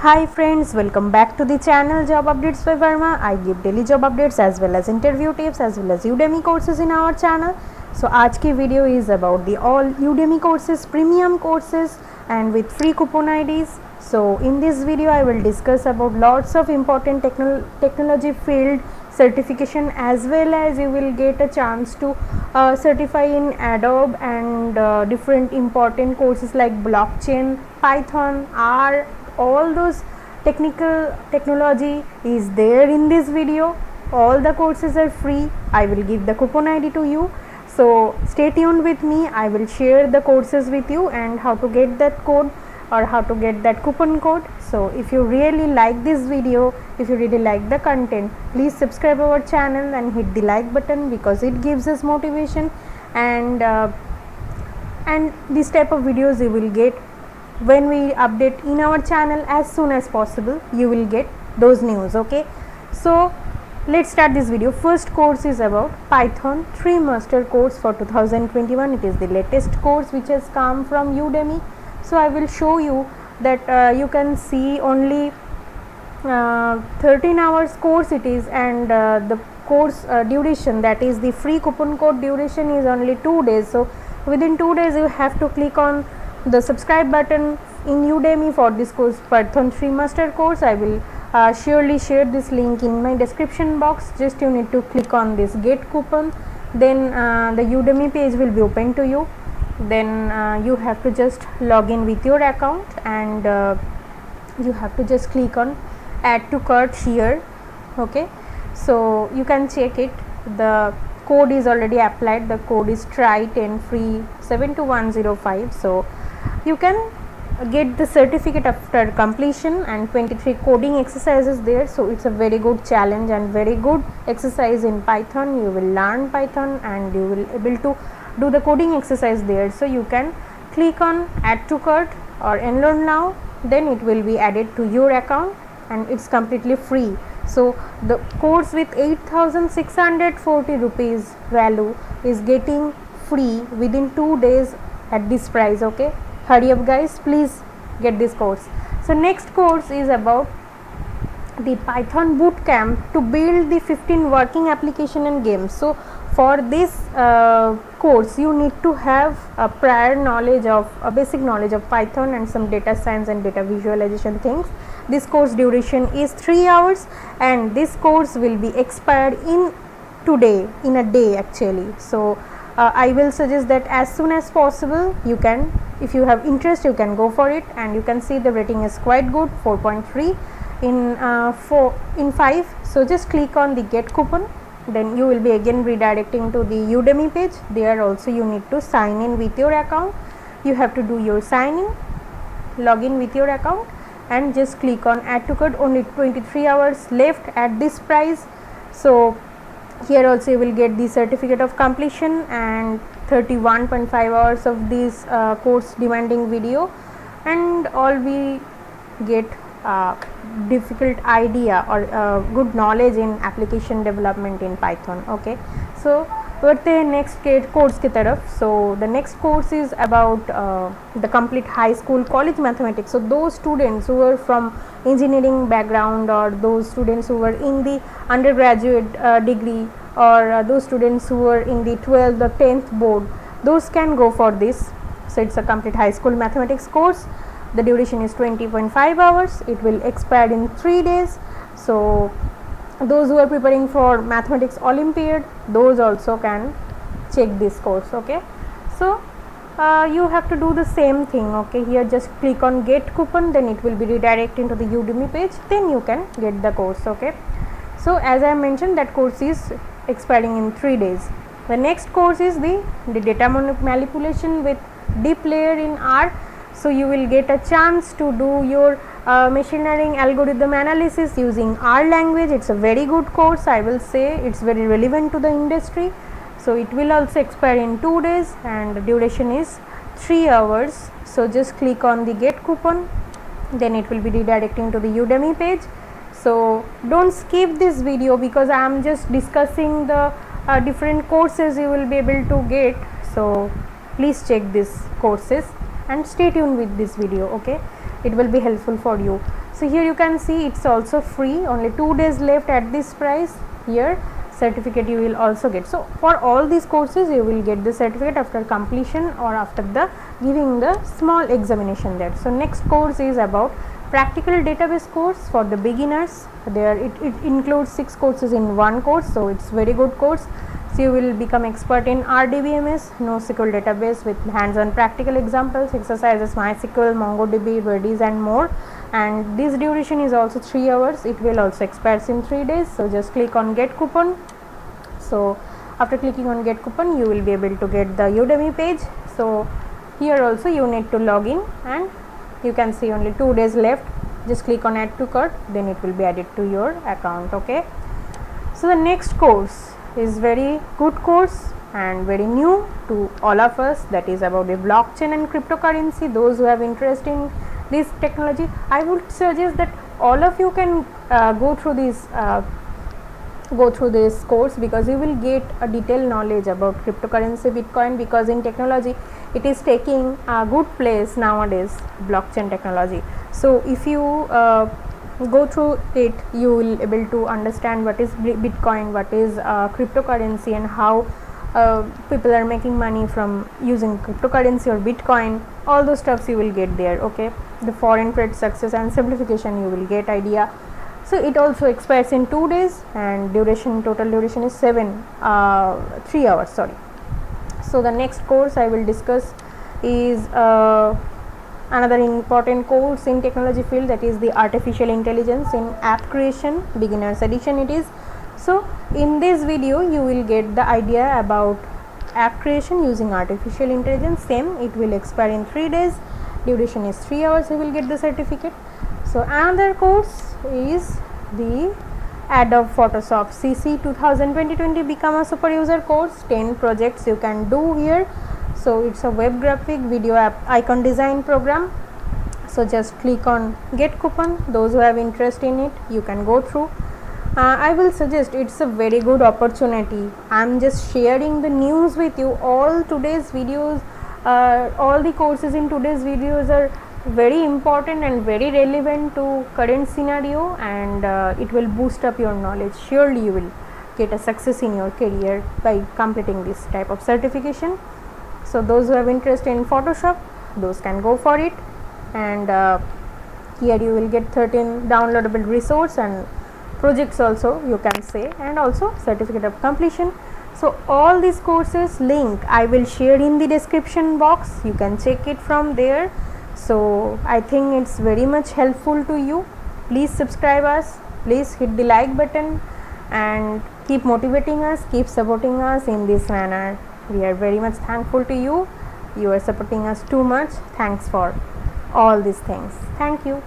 Hi friends, welcome back to the channel Job Updates by Verma. I give daily job updates as well as interview tips as well as Udemy courses in our channel. So आज की video is about the all Udemy courses, premium courses and with free coupon IDs. So in this video I will discuss about lots of important technology field certification as well as you will get a chance to certify in Adobe and different important courses like blockchain, Python, R. All those technology is there in this video. All the courses are free. I will give the coupon ID to you, so stay tuned with me. I will share the courses with you and how to get that code or how to get that coupon code. So if you really like this video, if you really like the content, please subscribe our channel and hit the like button because it gives us motivation, and this type of videos you will get when we update in our channel as soon as possible. You will get those news. Okay, so let's start this video. First course is about Python 3 master course for 2021. It is the latest course which has come from Udemy. So I will show you that you can see only 13 hours course it is, and the course duration, that is the free coupon code duration, is only 2 days. So within 2 days you have to click on the subscribe button in Udemy for this course, Python 3 master course. I will surely share this link in my description box. Just you need to click on this get coupon, then the Udemy page will be open to you. Then you have to just log in with your account, and you have to just click on add to cart here. Okay, so you can check it. The code is already applied. The code is try10 free 72105. So you can get the certificate after completion and 23 coding exercises there. So it's a very good challenge and very good exercise in Python. You will learn Python and you will able to do the coding exercise there. So you can click on add to cart or enroll now, then it will be added to your account and it's completely free. So the course with 8,640 rupees value is getting free within 2 days at this price. Okay, hurry up guys, please get this course. So next course is about the Python bootcamp to build the 15 working application and games. So for this course you need to have a prior knowledge of a basic knowledge of Python and some data science and data visualization things. This course duration is 3 hours and this course will be expired in a day actually. So I will suggest that as soon as possible you can, if you have interest, you can go for it. And you can see the rating is quite good, 4.3 in 5. So just click on the get coupon, then you will be again redirecting to the Udemy page. There also you need to sign in with your account. You have to do your sign in, log in with your account and just click on add to cart. Only 23 hours left at this price. So here also you will get the certificate of completion and 31.5 hours of this course demanding video, and all we get difficult idea or good knowledge in application development in Python. Okay, so बढ़ते हैं next course की तरफ. So the next course is about the complete high school college mathematics. So do students who were from engineering background or those students who were in the undergraduate degree or those students who were in the 12th or 10th board, those can go for this. So it's a complete high school mathematics course. The duration is 20.5 hours. It will expire in 3 days. So those who are preparing for mathematics olympiad, those also can check this course. Okay, so you have to do the same thing. Okay, here just click on get coupon, then it will be redirecting to the Udemy page, then you can get the course. Okay, so as I mentioned, that course is expiring in 3 days. The next course is the data manipulation with deep layer in R. So you will get a chance to do your machine learning algorithm analysis using R language. It's a very good course, I will say. It's very relevant to the industry. So it will also expire in 2 days and the duration is 3 hours. So just click on the get coupon, then it will be redirecting to the Udemy page. So don't skip this video because I am just discussing the different courses you will be able to get. So please check these courses and stay tuned with this video. Okay, it will be helpful for you. So here you can see it's also free, only 2 days left at this price. Here certificate you will also get. So for all these courses you will get the certificate after completion or after the giving the small examination there. So next course is about practical database course for the beginners. There it includes 6 courses in one course, so it's very good course. So you will become expert in RDBMS, NoSQL database with hands-on practical examples, exercises, MySQL, MongoDB, Redis and more. And this duration is also 3 hours. It will also expires in 3 days. So just click on get coupon. So after clicking on get coupon, you will be able to get the Udemy page. So here also you need to log in, and you can see only 2 days left. Just click on add to cart, then it will be added to your account. Okay, so the next course is very good course and very new to all of us, that is about the blockchain and cryptocurrency. Those who have interest in this technology, I would suggest that all of you can go through this course, because you will get a detailed knowledge about cryptocurrency, Bitcoin, because in technology it is taking a good place nowadays, blockchain technology. So if you go through it, you will able to understand what is Bitcoin, what is cryptocurrency, and how people are making money from using cryptocurrency or Bitcoin. All those stuffs you will get there. Okay, the foreign trade success and simplification you will get idea. So it also expires in 2 days, and total duration is 3 hours, sorry. So the next course I will discuss is another important course in technology field, that is the artificial intelligence in app creation, beginners edition it is. So in this video you will get the idea about app creation using artificial intelligence. Same, it will expire in 3 days, duration is 3 hours, you will get the certificate. So another course is the Adobe Photoshop CC 2020 become a super user course. 10 projects you can do here. So it's a web graphic video app icon design program. So just click on get coupon. Those who have interest in it, you can go through. I will suggest, it's a very good opportunity. I'm just sharing the news with you. All today's videos, all the courses in today's videos are very important and very relevant to current scenario, and it will boost up your knowledge. Surely you will get a success in your career by completing this type of certification. So those who have interest in Photoshop, those can go for it. And here you will get 13 downloadable resource and projects also, you can say, and also certificate of completion. So all these courses link I will share in the description box. You can check it from there. So I think it's very much helpful to you. Please subscribe us, please hit the like button, and keep motivating us, keep supporting us in this manner. We are very much thankful to you. You are supporting us too much. Thanks for all these things. Thank you.